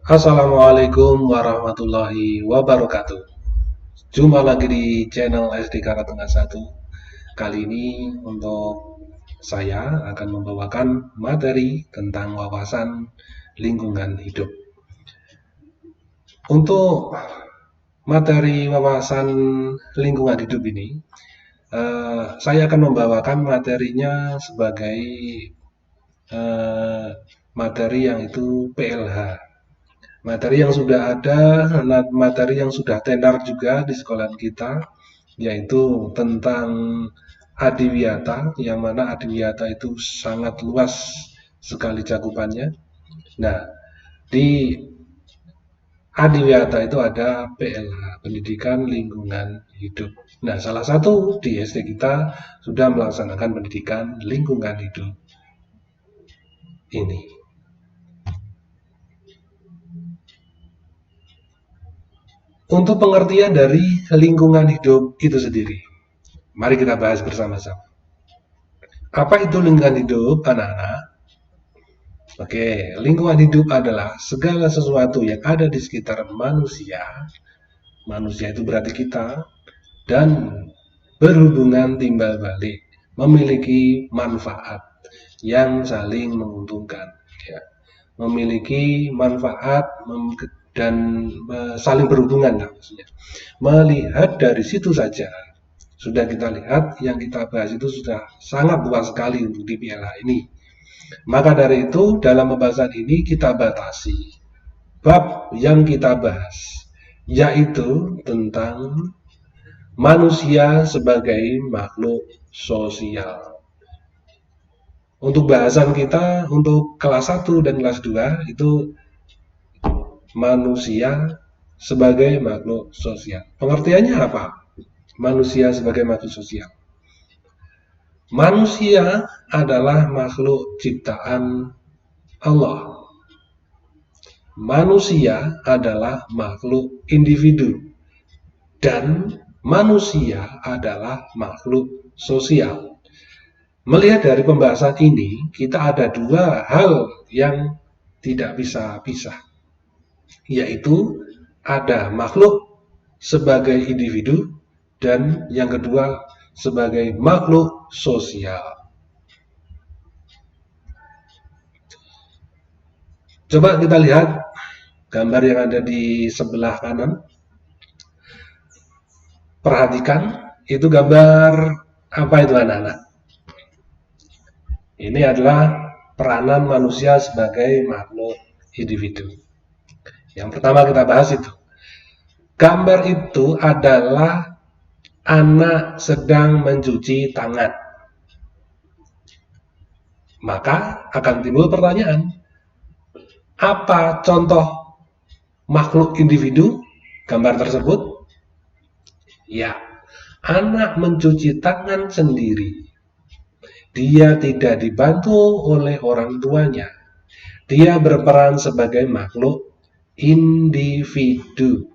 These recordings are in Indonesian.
Assalamualaikum warahmatullahi wabarakatuh. Jumpa lagi di channel SD Karatengah 1. Kali ini untuk saya akan membawakan materi tentang wawasan lingkungan hidup. Untuk materi wawasan lingkungan hidup ini, saya akan membawakan materinya sebagai materi yang itu PLH. Materi yang sudah ada, materi yang sudah tenar juga di sekolah kita, yaitu tentang adiwiyata, yang mana adiwiyata itu sangat luas sekali cakupannya. Nah, di adiwiyata itu ada PLH, Pendidikan Lingkungan Hidup. Nah, salah satu di SD kita sudah melaksanakan pendidikan lingkungan hidup ini. Untuk pengertian dari lingkungan hidup itu sendiri, mari kita bahas bersama-sama. Apa itu lingkungan hidup, anak-anak? Oke, lingkungan hidup adalah segala sesuatu yang ada di sekitar manusia. Manusia itu berarti kita, dan berhubungan timbal balik, memiliki manfaat yang saling menguntungkan. Ya. Memiliki manfaat dan saling berhubungan lah maksudnya. Melihat dari situ saja, sudah kita lihat yang kita bahas itu sudah sangat luas sekali untuk di PLH ini. Maka dari itu dalam pembahasan ini kita batasi bab yang kita bahas, yaitu tentang manusia sebagai makhluk sosial. Untuk bahasan kita untuk kelas 1 dan kelas 2 itu manusia sebagai makhluk sosial. Pengertiannya apa? Manusia sebagai makhluk sosial. Manusia adalah makhluk ciptaan Allah. Manusia adalah makhluk individu dan manusia adalah makhluk sosial. Melihat dari pembahasan ini, kita ada dua hal yang tidak bisa pisah, yaitu ada makhluk sebagai individu dan yang kedua sebagai makhluk sosial. Coba kita lihat gambar yang ada di sebelah kanan. Perhatikan, itu gambar apa itu anak-anak? Ini adalah peranan manusia sebagai makhluk individu. Yang pertama kita bahas itu. Gambar itu adalah anak sedang mencuci tangan. Maka akan timbul pertanyaan, apa contoh makhluk individu gambar tersebut? Ya, anak mencuci tangan sendiri. Dia tidak dibantu oleh orang tuanya. Dia berperan sebagai makhluk individu.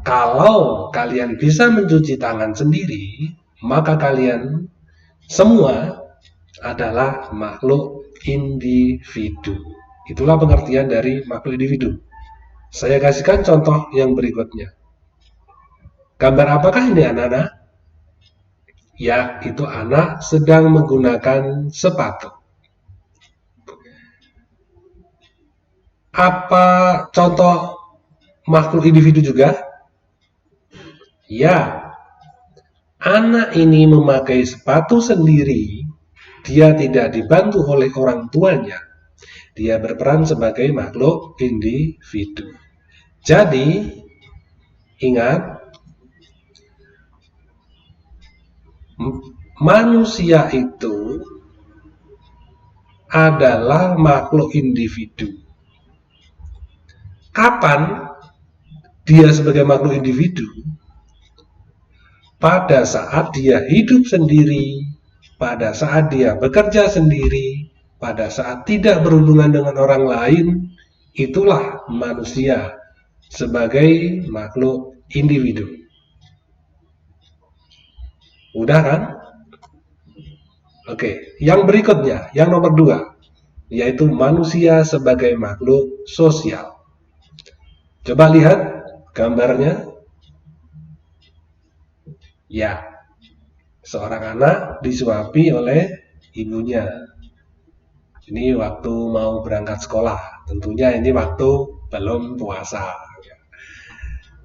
Kalau kalian bisa mencuci tangan sendiri, maka kalian semua adalah makhluk individu. Itulah pengertian dari makhluk individu. Saya kasihkan contoh yang berikutnya. Gambar apakah ini anak-anak? Ya, itu anak sedang menggunakan sepatu. Apa contoh makhluk individu juga? Ya, anak ini memakai sepatu sendiri. Dia tidak dibantu oleh orang tuanya. Dia berperan sebagai makhluk individu. Jadi, ingat, manusia itu adalah makhluk individu. Kapan dia sebagai makhluk individu? Pada saat dia hidup sendiri, pada saat dia bekerja sendiri, pada saat tidak berhubungan dengan orang lain, itulah manusia sebagai makhluk individu. Udah kan? Oke, yang berikutnya, yang nomor 2. yaitu manusia sebagai makhluk sosial. Coba lihat gambarnya. Ya, seorang anak disuapi oleh ibunya. Ini waktu mau berangkat sekolah. Tentunya ini waktu belum puasa.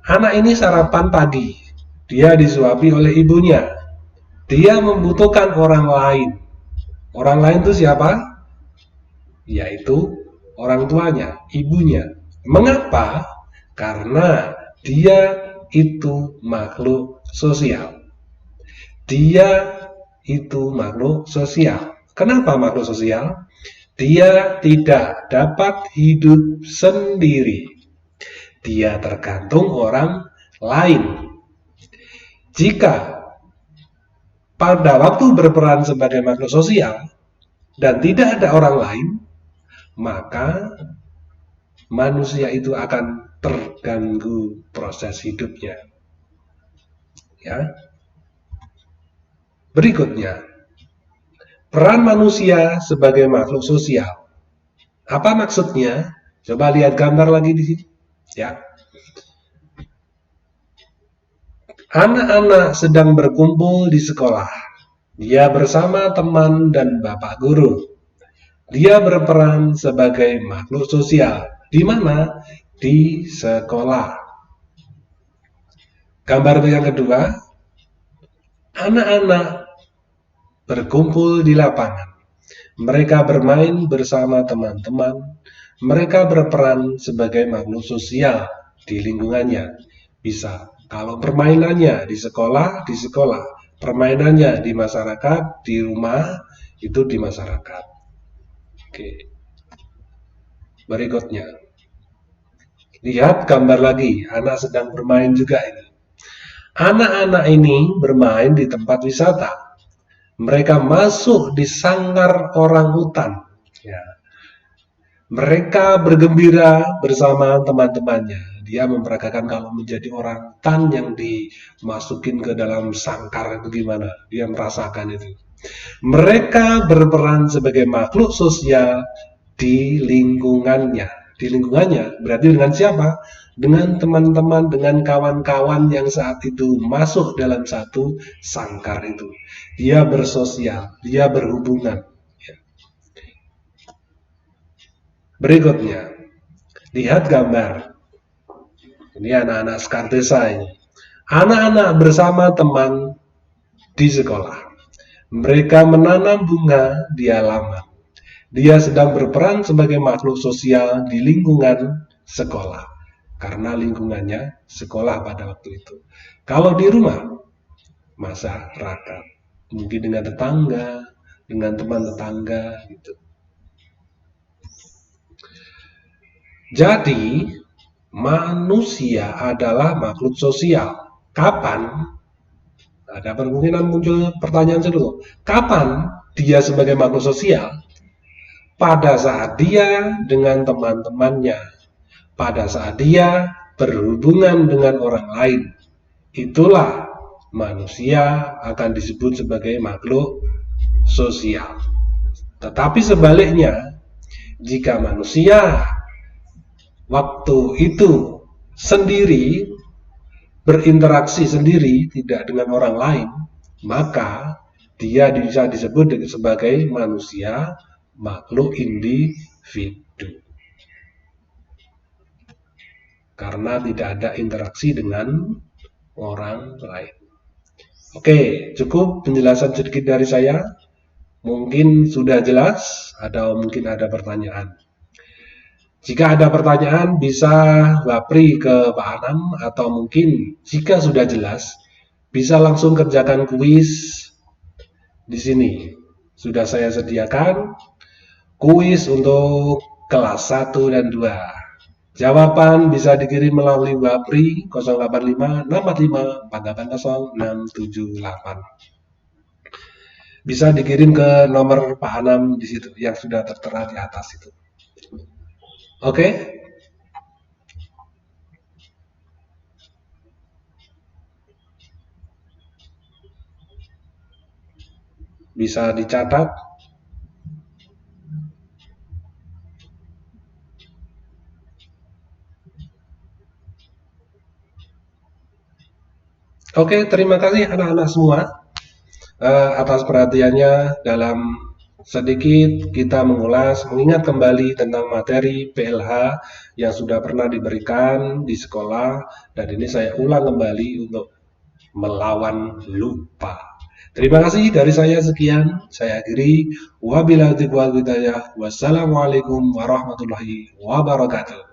Anak ini sarapan pagi. Dia disuapi oleh ibunya. Dia membutuhkan orang lain. Orang lain itu siapa? Yaitu orang tuanya, ibunya. Mengapa? Karena dia itu makhluk sosial. Dia itu makhluk sosial. Kenapa makhluk sosial? Dia tidak dapat hidup sendiri. Dia tergantung orang lain. Jika pada waktu berperan sebagai makhluk sosial dan tidak ada orang lain, maka manusia itu akan terganggu proses hidupnya. Ya. Berikutnya, peran manusia sebagai makhluk sosial. Apa maksudnya? Coba lihat gambar lagi di sini. Ya. Anak-anak sedang berkumpul di sekolah. Dia bersama teman dan bapak guru. Dia berperan sebagai makhluk sosial. Di mana? Di sekolah. Gambar yang kedua, anak-anak berkumpul di lapangan. Mereka bermain bersama teman-teman. Mereka berperan sebagai makhluk sosial di lingkungannya. Bisa kalau permainannya di sekolah, di sekolah. Permainannya di masyarakat, di rumah, itu di masyarakat. Oke. Berikutnya. Lihat gambar lagi, anak sedang bermain juga ini. Anak-anak ini bermain di tempat wisata. Mereka masuk di sanggar orang hutan. Ya. Mereka bergembira bersama teman-temannya. Dia memperagakan kalau menjadi orang hutan yang dimasukin ke dalam sangkar itu gimana. Dia merasakan itu. Mereka berperan sebagai makhluk sosial di lingkungannya. Di lingkungannya berarti dengan siapa? Dengan teman-teman, dengan kawan-kawan yang saat itu masuk dalam satu sangkar itu. Dia bersosial, dia berhubungan. Berikutnya, lihat gambar. Ini anak-anak Skartesa ini. Anak-anak bersama teman di sekolah. Mereka menanam bunga di halaman. Dia sedang berperan sebagai makhluk sosial di lingkungan sekolah. Karena lingkungannya sekolah pada waktu itu. Kalau di rumah, masyarakat. Mungkin dengan tetangga, dengan teman tetangga gitu. Jadi, manusia adalah makhluk sosial. Kapan? Ada kemungkinan muncul pertanyaan seluruh. Kapan dia sebagai makhluk sosial? Pada saat dia dengan teman-temannya. Pada saat dia berhubungan dengan orang lain. Itulah manusia akan disebut sebagai makhluk sosial. Tetapi sebaliknya, jika manusia waktu itu sendiri, berinteraksi sendiri, tidak dengan orang lain, maka dia bisa disebut sebagai manusia makhluk individu. Karena tidak ada interaksi dengan orang lain. Oke, cukup penjelasan sedikit dari saya. Mungkin sudah jelas, atau mungkin ada pertanyaan. Jika ada pertanyaan, bisa wapri ke Pak Anam, atau mungkin jika sudah jelas, bisa langsung kerjakan kuis di sini. Sudah saya sediakan kuis untuk kelas 1 dan 2. Jawaban bisa dikirim melalui wapri 085 65 480 678. Bisa dikirim ke nomor Pak Anam di situ yang sudah tertera di atas itu. Oke? Bisa dicatat. Oke, terima kasih anak-anak semua atas perhatiannya dalam sedikit kita mengulas, mengingat kembali tentang materi PLH yang sudah pernah diberikan di sekolah, dan ini saya ulang kembali untuk melawan lupa. Terima kasih dari saya sekian, saya akhiri. Wabillahi taufiq wal hidayah. Wassalamualaikum warahmatullahi wabarakatuh.